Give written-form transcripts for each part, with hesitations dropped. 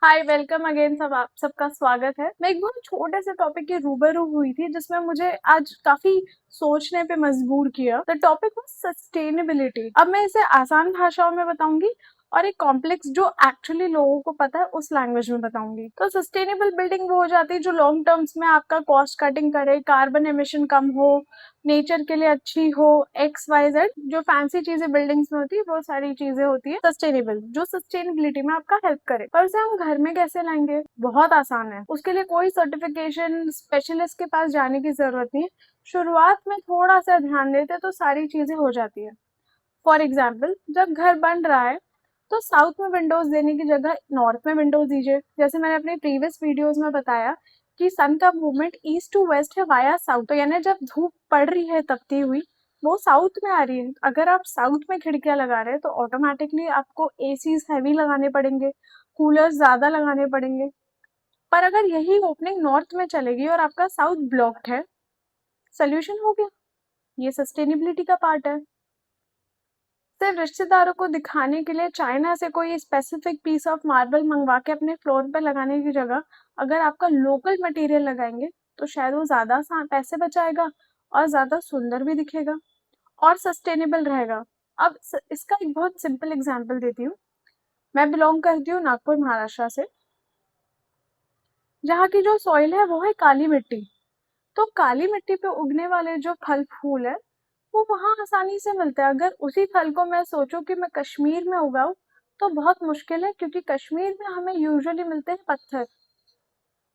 हाय, welcome again. आप सबका स्वागत है। मैं एक बहुत छोटे से टॉपिक के रूबरू हुई थी जिसमें मुझे आज काफी सोचने पे मजबूर किया। The topic was sustainability. अब मैं इसे आसान भाषाओं में बताऊंगी और एक कॉम्प्लेक्स जो एक्चुअली लोगों को पता है उस लैंग्वेज में बताऊंगी। तो सस्टेनेबल बिल्डिंग वो हो जाती है जो लॉन्ग टर्म्स में आपका कॉस्ट कटिंग करे, कार्बन एमिशन कम हो, नेचर के लिए अच्छी हो, एक्स वाई जेड जो फैंसी चीजें बिल्डिंग्स में होती है वो सारी चीजें होती है सस्टेनेबल, जो सस्टेनेबिलिटी में आपका हेल्प करे। पर उसे हम घर में कैसे लाएंगे? बहुत आसान है। उसके लिए कोई सर्टिफिकेशन स्पेशलिस्ट के पास जाने की जरूरत नहीं है। शुरुआत में थोड़ा सा ध्यान देते तो सारी चीजें हो जाती है। फॉर एग्जाम्पल, जब घर बन रहा है तो साउथ में विंडोज देने की जगह नॉर्थ में विंडोज दीजिए। जैसे मैंने अपने प्रीवियस वीडियोस में बताया कि सन का मूवमेंट ईस्ट टू वेस्ट है वाया साउथ, तो यानी जब धूप पड़ रही है तपती हुई वो साउथ में आ रही है। अगर आप साउथ में खिड़कियां लगा रहे हैं तो ऑटोमेटिकली आपको एसीज हैवी लगाने पड़ेंगे, कूलर ज्यादा लगाने पड़ेंगे। पर अगर यही ओपनिंग नॉर्थ में चलेगी और आपका साउथ ब्लॉक्ड है, सोल्यूशन हो गया। ये सस्टेनेबिलिटी का पार्ट है। सिर्फ रिश्तेदारों को दिखाने के लिए चाइना से कोई स्पेसिफिक पीस ऑफ मार्बल मंगवा के अपने फ्लोर पे लगाने की जगह अगर आपका लोकल मटेरियल लगाएंगे तो शायद वो ज्यादा पैसे बचाएगा और ज्यादा सुंदर भी दिखेगा और सस्टेनेबल रहेगा। अब इसका एक बहुत सिंपल एग्जांपल देती हूँ। मैं बिलोंग करती हूँ नागपुर महाराष्ट्र से, जहाँ की जो सॉइल है वो है काली मिट्टी। तो काली मिट्टी पे उगने वाले जो फल फूल है वो वहां आसानी से मिलता है। अगर उसी फल को मैं सोचूं कि मैं कश्मीर में उगाऊं तो बहुत मुश्किल है, क्योंकि कश्मीर में हमें यूजुअली मिलते हैं पत्थर।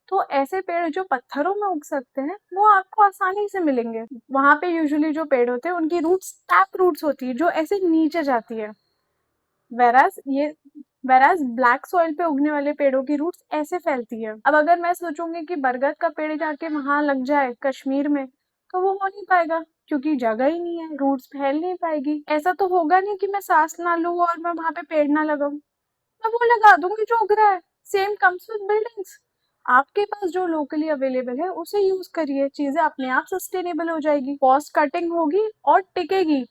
तो ऐसे पेड़ जो पत्थरों में उग सकते हैं वो आपको आसानी से मिलेंगे। वहां पे यूजुअली जो पेड़ होते हैं उनकी रूट्स टैप रूट्स होती है जो ऐसे नीचे जाती है। वेराज ये वेराज ब्लैक सॉइल पे उगने वाले पेड़ों की रूट्स ऐसे फैलती है। अब अगर मैं सोचूंगी कि बरगद का पेड़ जाके वहां लग जाए कश्मीर में तो वो हो नहीं पाएगा, क्योंकि जगह ही नहीं है, रूट्स फैल नहीं पाएगी। ऐसा तो होगा नहीं कि मैं सांस ना लूं और मैं वहां पे पेड़ ना लगाऊं, मैं वो लगा दूंगी जो उग रहा है। Same comes with buildings. आपके पास जो लोकली अवेलेबल है उसे यूज करिए, चीजें अपने आप सस्टेनेबल हो जाएगी, कॉस्ट कटिंग होगी और टिकेगी।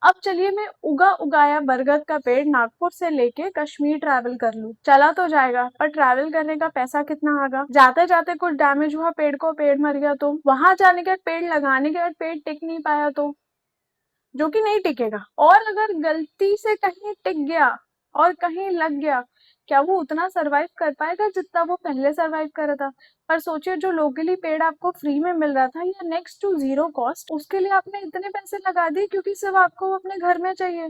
अब चलिए मैं उगा उगाया बरगद का पेड़ नागपुर से लेके कश्मीर ट्रैवल कर लूं, चला तो जाएगा पर ट्रैवल करने का पैसा कितना आएगा? जाते जाते कुछ डैमेज हुआ पेड़ को, पेड़ मर गया तो वहां जाने के बाद पेड़ लगाने के बाद पेड़ टिक नहीं पाया तो, जो कि नहीं टिकेगा। और अगर गलती से कहीं टिक गया और कहीं लग गया, क्या वो उतना सरवाइव कर पाएगा जितना वो पहले सरवाइव कर रहा था? पर सोचिए, जो लोकली पेड़ आपको फ्री में मिल रहा था या नेक्स्ट टू जीरो कॉस्ट, उसके लिए आपने इतने पैसे लगा दिए क्योंकि सिर्फ आपको वो अपने घर में चाहिए।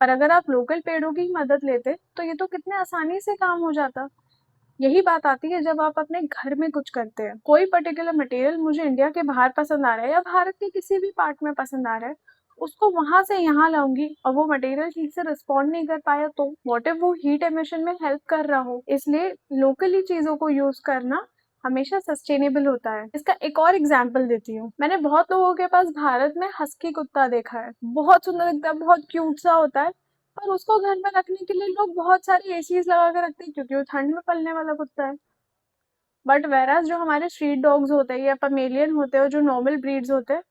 पर अगर आप लोकल पेड़ों की ही मदद लेते तो ये तो कितने आसानी से काम हो जाता। यही बात आती है जब आप अपने घर में कुछ करते हैं। कोई पर्टिकुलर मटेरियल मुझे इंडिया के बाहर पसंद आ रहा है या भारत के किसी भी पार्ट में पसंद आ रहा है, उसको वहां से यहाँ लाऊंगी और वो मटेरियल ठीक से रिस्पॉन्ड नहीं कर पाया तो व्हाट इफ वो हीट एमिशन में हेल्प कर रहा हो। इसलिए लोकली चीजों को यूज करना हमेशा सस्टेनेबल होता है। इसका एक और एग्जाम्पल देती हूँ। मैंने बहुत लोगों के पास भारत में हस्की कुत्ता देखा है, बहुत सुंदर दिखता है, बहुत क्यूट सा होता है। पर उसको घर में रखने के लिए लोग बहुत सारी एसीज लगा के रखते हैं क्योंकि वो ठंड में पलने वाला कुत्ता है। बट वेराज जो हमारे स्ट्रीट डॉग्स होते हैं या पमेलियन होते हैं, जो नॉर्मल ब्रीड्स होते हैं,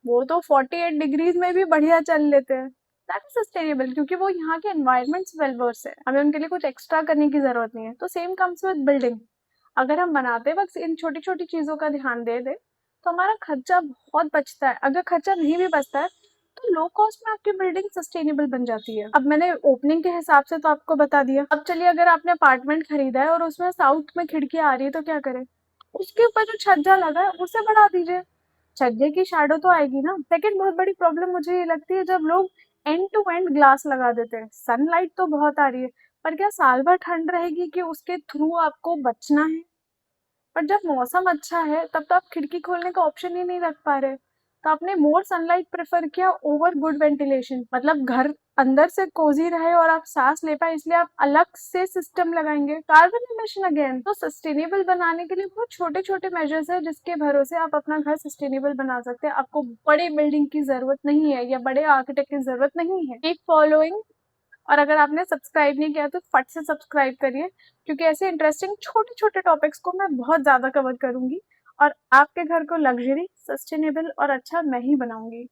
वो तो 48 डिग्रीज में भी बढ़िया चल लेते हैं। दैट इज सस्टेनेबल, क्योंकि वो यहाँ के एनवायरमेंट वेल वर्स है, हमें उनके लिए कुछ एक्स्ट्रा करने की जरूरत नहीं है। तो सेम कम्स विद बिल्डिंग। अगर हम बनाते वक्त इन छोटी छोटी चीजों का ध्यान दे दे तो हमारा खर्चा बहुत बचता है। अगर खर्चा नहीं भी बचता है तो लो कॉस्ट में आपकी बिल्डिंग सस्टेनेबल बन जाती है। अब मैंने ओपनिंग के हिसाब से तो आपको बता दिया। अब चलिए, अगर आपने अपार्टमेंट खरीदा है और उसमें साउथ में खिड़की आ रही है तो क्या करें? उसके ऊपर जो छज्जा लगा है उसे बढ़ा दीजिए, छज्जे की शैडो तो आएगी ना। सेकंड बहुत बड़ी प्रॉब्लम मुझे ये लगती है जब लोग एंड टू एंड ग्लास लगा देते हैं। सनलाइट तो बहुत आ रही है, पर क्या साल भर ठंड रहेगी कि उसके थ्रू आपको बचना है? पर जब मौसम अच्छा है तब तो आप खिड़की खोलने का ऑप्शन ही नहीं रख पा रहे। तो आपने मोर सनलाइट प्रेफर किया ओवर गुड वेंटिलेशन, मतलब घर अंदर से कोजी रहे और आप सांस ले पाए, इसलिए आप अलग से सिस्टम लगाएंगे। कार्बन एमिशन अगेन तो सस्टेनेबल बनाने के लिए बहुत छोटे छोटे मेजर्स है जिसके भरोसे आप अपना घर सस्टेनेबल बना सकते हैं। आपको बड़े बिल्डिंग की जरूरत नहीं है या बड़े आर्किटेक्ट की जरूरत नहीं है। Keep following. और अगर आपने सब्सक्राइब नहीं किया तो फट से सब्सक्राइब करिए, क्योंकि ऐसे इंटरेस्टिंग छोटे छोटे टॉपिक्स को मैं बहुत ज्यादा कवर करूंगी और आपके घर को लग्जरी, सस्टेनेबल और अच्छा मैं ही बनाऊंगी।